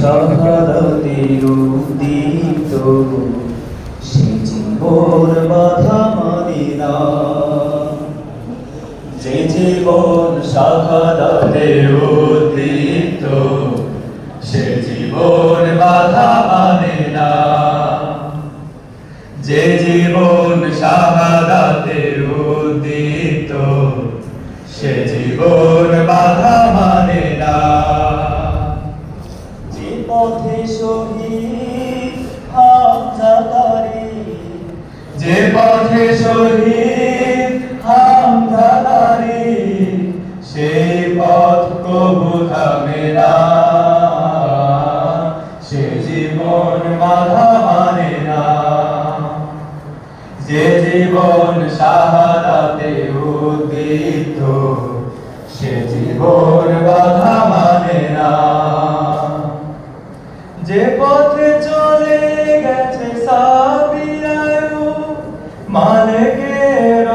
শাহাদাতের উদ্দীপ্ত সে জীবন বাধা মানে না। যে জীবন শাহাদাতের উদ্দীপ্ত সে জীবন বাধা মানে না। যে জীবন শাহাদাতের উদ্দীপ্ত সে জীবন বাধা মানে না। যে পথে শহীদ হামজা তারি, যে পথে শহীদ হামজা তারি, সেই পথ কবু থামে না। সে জীবন বাধা মানে না। যে জীবন শাহাদাতে উদ্দীপ্ত সে জীবন বাধা মানে না। যে পথে চলে গেছে সাবিরায়ু মালিকের